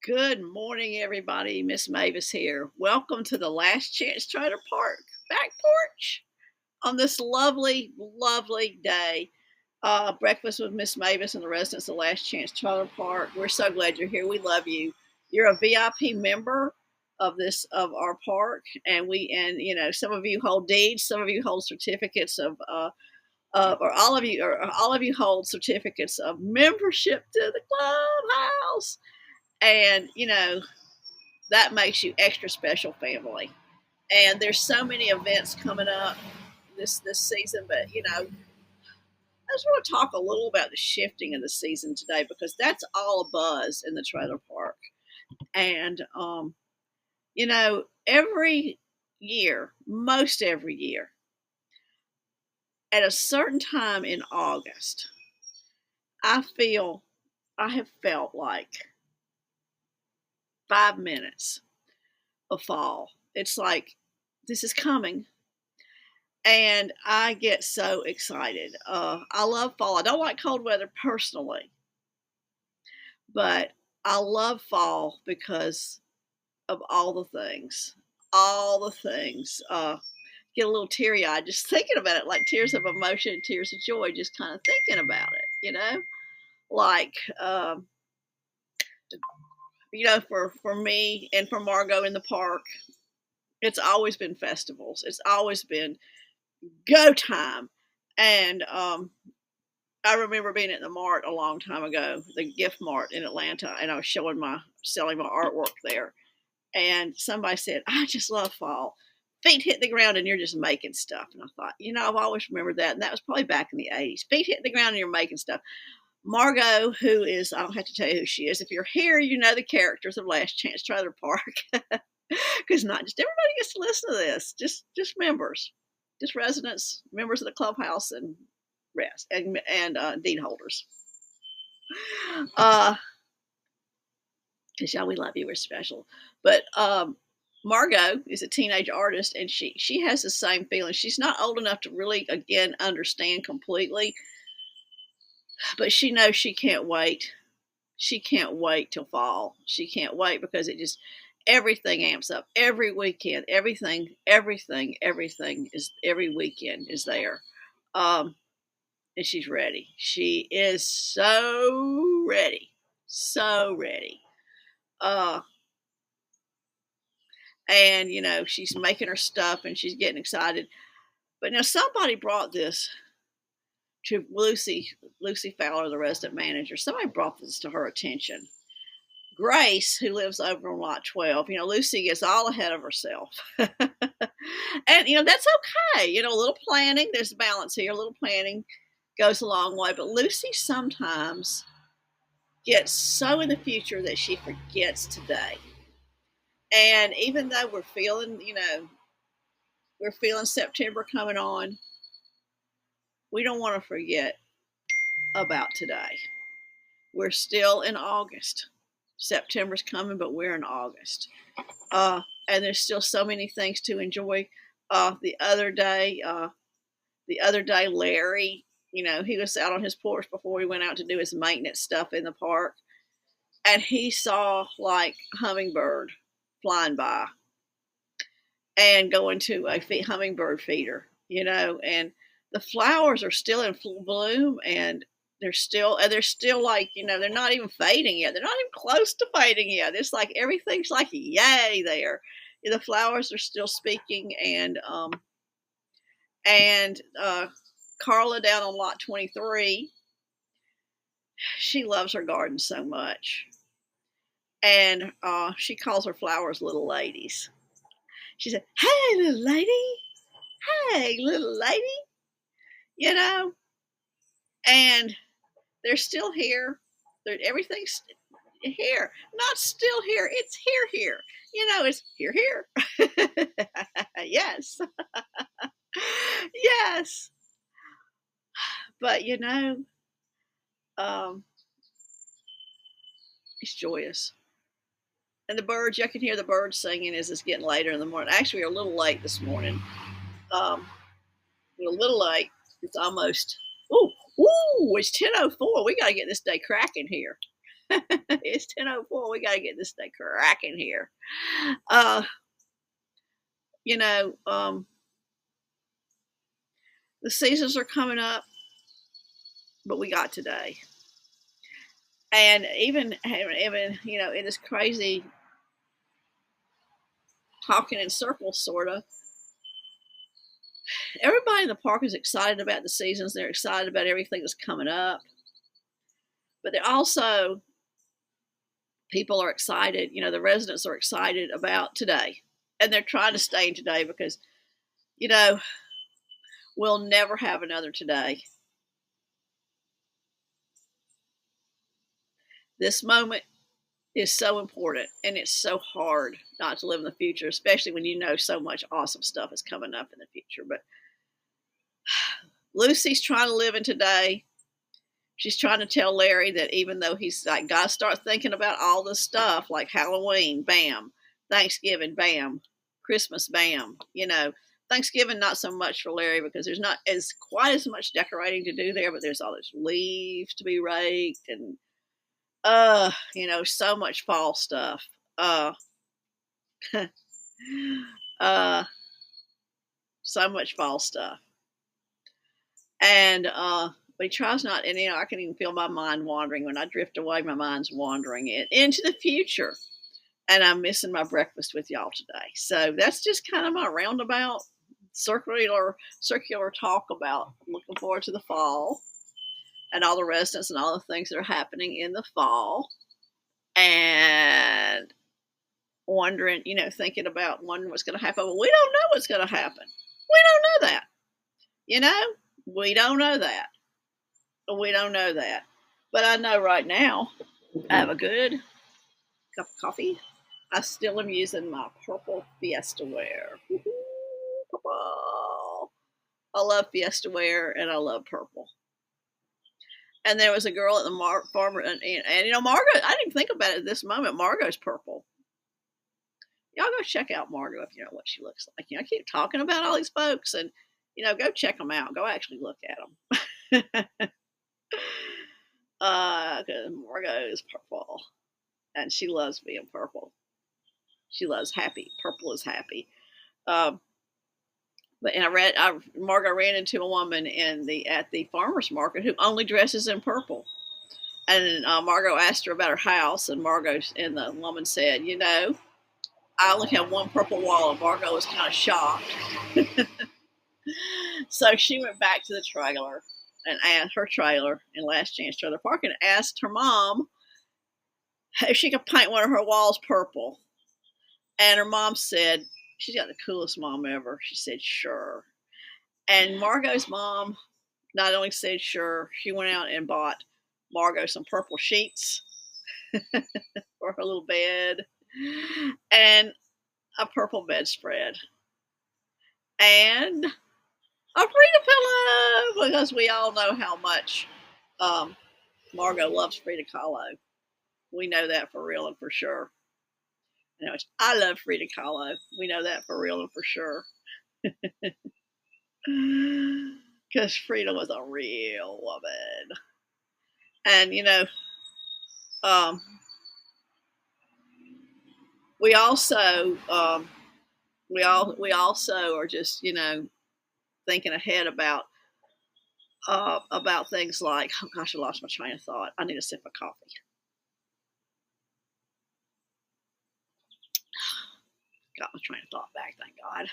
Good morning, everybody. Miss Mavis here. Welcome to the Last Chance Trailer Park back porch on this lovely, lovely day. Breakfast with Miss Mavis and the residents of Last Chance Trailer Park. We're so glad you're here. We love you. You're a VIP member of our park, and some of you hold deeds, some of you hold certificates or all of you hold certificates of membership to the clubhouse. And that makes you extra special family. And there's so many events coming up this season, but I just want to talk a little about the shifting of the season today because that's all a buzz in the trailer park. And every year, most every year, at a certain time in August, I have felt like 5 minutes of fall. It's like this is coming. And I get so excited. I love fall. I don't like cold weather personally, but I love fall because of all the things. All the things. Get a little teary eyed just thinking about it, like tears of emotion, tears of joy, just kind of thinking about it. Like, for me and for Margot in the park, it's always been festivals. It's always been go time. And I remember being at the mart a long time ago, the gift mart in Atlanta, and I was selling my artwork there. And somebody said, "I just love fall. Feet hit the ground and you're just making stuff." And I thought, I've always remembered that. And that was probably back in the 80s. Feet hit the ground and you're making stuff. Margot, who is, I don't have to tell you who she is. If you're here, you know the characters of Last Chance Trailer Park. Because not just everybody gets to listen to this, just members, just residents, members of the clubhouse, and rest and deed holders. Because we love you, we're special. But Margot is a teenage artist, and she has the same feeling. She's not old enough to really, again, understand completely, but she knows she can't wait. She can't wait till fall. She can't wait because everything amps up every weekend. Everything is every weekend is there. And she's ready. She is so ready. So ready. And she's making her stuff and she's getting excited. But now somebody brought this to Lucy Fowler, the resident manager. Somebody brought this to her attention. Grace, who lives over on lot 12, Lucy gets all ahead of herself. And that's okay. A little planning, there's balance here. A little planning goes a long way. But Lucy sometimes gets so in the future that she forgets today. And even though we're feeling September coming on, we don't want to forget about today. We're still in August. September's coming, but we're in August. And there's still so many things to enjoy. The other day, Larry, he was out on his porch before he went out to do his maintenance stuff in the park. And he saw like a hummingbird flying by and going to a hummingbird feeder, and the flowers are still in full bloom, and they're still like, they're not even fading yet. They're not even close to fading yet. It's like everything's like yay there. The flowers are still speaking, and Carla down on lot 23, she loves her garden so much, and she calls her flowers little ladies. She said, "Hey, little lady. Hey, little lady." And they're still here. Everything's here. Not still here. It's here. It's here. Yes. Yes. But, it's joyous. And the birds, you can hear the birds singing as it's getting later in the morning. Actually, we're a little late this morning. We're a little late. It's almost, it's 10:04. We got to get this day cracking here. It's 10:04. We got to get this thing cracking here. Uh, you know, the seasons are coming up, but we got today. And even, it is crazy talking in circles, sort of. Everybody in the park is excited about the seasons. They're excited about everything that's coming up. But they're also, people are excited, the residents are excited about today. And they're trying to stay in today because, we'll never have another today. This moment is so important, and it's so hard not to live in the future, especially when you know so much awesome stuff is coming up in the future. But Lucy's trying to live in today. She's trying to tell Larry that even though he's like, gotta start thinking about all this stuff like Halloween, bam, Thanksgiving, bam, Christmas, bam. Thanksgiving not so much for Larry because there's not as quite as much decorating to do there, but there's all those leaves to be raked and so much fall stuff. Uh so much fall stuff. And but he tries not, and I can even feel my mind wandering. When I drift away, my mind's wandering into the future. And I'm missing my breakfast with y'all today. So that's just kind of my roundabout circular talk about looking forward to the fall and all the residents and all the things that are happening in the fall. And wondering, thinking about wondering what's going to happen. Well, we don't know what's going to happen. We don't know that. We don't know that. We don't know that. But I know right now I have a good cup of coffee. I still am using my purple Fiesta Ware. Purple. I love Fiesta Ware and I love purple. And there was a girl at the farmer, and Margot, I didn't think about it at this moment. Margot's purple. Y'all go check out Margot if you know what she looks like. I keep talking about all these folks, and go check them out. Go actually look at them. Because Margot is purple, and she loves being purple. She loves happy. Purple is happy. But Margot ran into a woman at the farmer's market who only dresses in purple. And Margot asked her about her house, and the woman said, I only have one purple wall, and Margot was kind of shocked. So she went back to the trailer and asked her trailer in Last Chance Trailer Park and asked her mom if she could paint one of her walls purple. And her mom said, she's got the coolest mom ever. She said, sure. And Margot's mom not only said sure, she went out and bought Margot some purple sheets for her little bed and a purple bedspread and a Frida pillow, because we all know how much Margot loves Frida Kahlo. We know that for real and for sure. I love Frida Kahlo. We know that for real and for sure. Because Frida was a real woman. And, we also are just, thinking ahead about things like, oh gosh, I lost my train of thought. I need a sip of coffee. Got my train of thought back, thank God.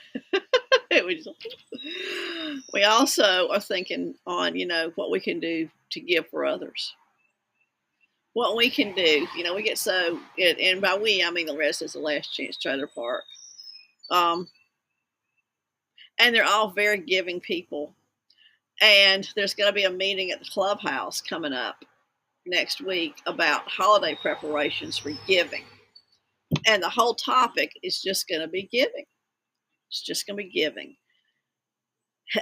We also are thinking on, what we can do to give for others. What we can do, we get so, and by we, I mean the residents of Last Chance Trailer Park. And they're all very giving people. And there's going to be a meeting at the clubhouse coming up next week about holiday preparations for giving. And the whole topic is just going to be giving. It's just going to be giving.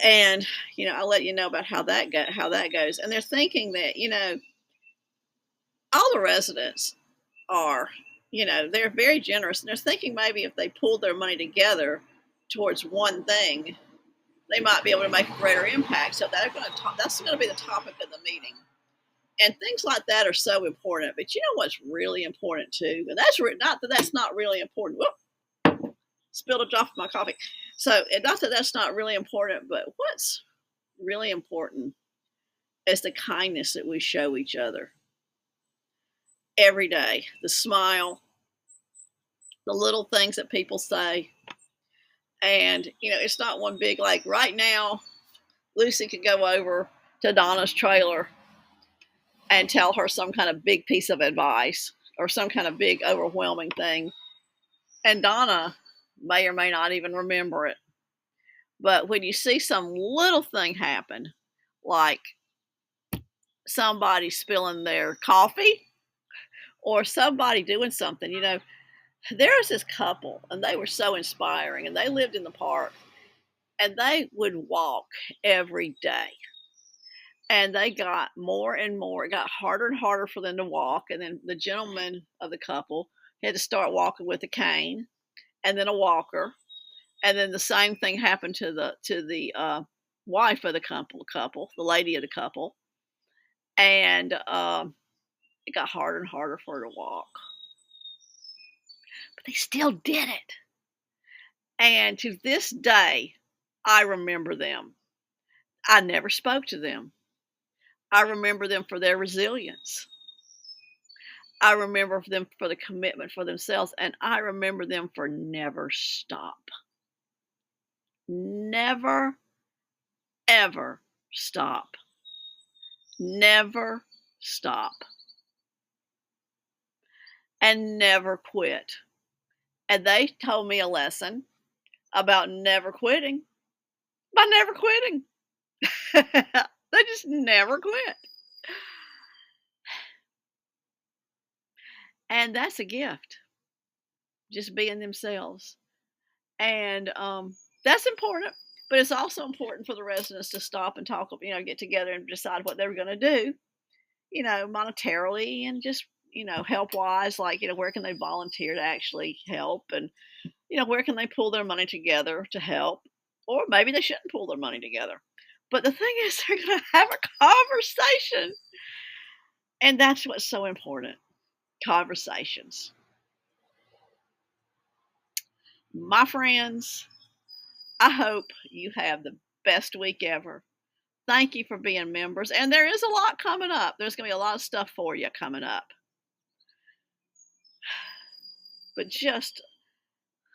And, I'll let you know about how that goes. And they're thinking that, all the residents are, they're very generous. And they're thinking maybe if they pulled their money together towards one thing, they might be able to make a greater impact. So that's going to be the topic of the meeting. And things like that are so important. But you know what's really important too? And that's not that that's not really important. Whoop, spilled a drop of my coffee. So, and not that that's not really important, but what's really important is the kindness that we show each other every day. The smile, the little things that people say. And, it's not one big, like right now, Lucy could go over to Donna's trailer and tell her some kind of big piece of advice or some kind of big, overwhelming thing. And Donna may or may not even remember it. But when you see some little thing happen, like somebody spilling their coffee or somebody doing something, there was this couple and they were so inspiring and they lived in the park and they would walk every day. And they got more and more, it got harder and harder for them to walk. And then the gentleman of the couple had to start walking with a cane and then a walker. And then the same thing happened to the wife of the couple, the lady of the couple. And it got harder and harder for her to walk. But they still did it. And to this day, I remember them. I never spoke to them. I remember them for their resilience. I remember them for the commitment for themselves. And I remember them for never stop. Never, ever stop. Never stop. And never quit. And they told me a lesson about never quitting by never quitting. They just never quit. And that's a gift. Just being themselves. And that's important. But it's also important for the residents to stop and talk, get together and decide what they're going to do, monetarily and just, help wise, like, where can they volunteer to actually help and, where can they pull their money together to help? Or maybe they shouldn't pull their money together. But the thing is, they're going to have a conversation. And that's what's so important. Conversations. My friends, I hope you have the best week ever. Thank you for being members. And there is a lot coming up. There's going to be a lot of stuff for you coming up. But just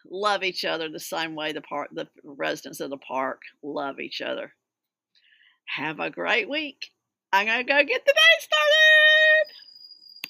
love each other the same way the residents of the park love each other. Have a great week. I'm going to go get the day started.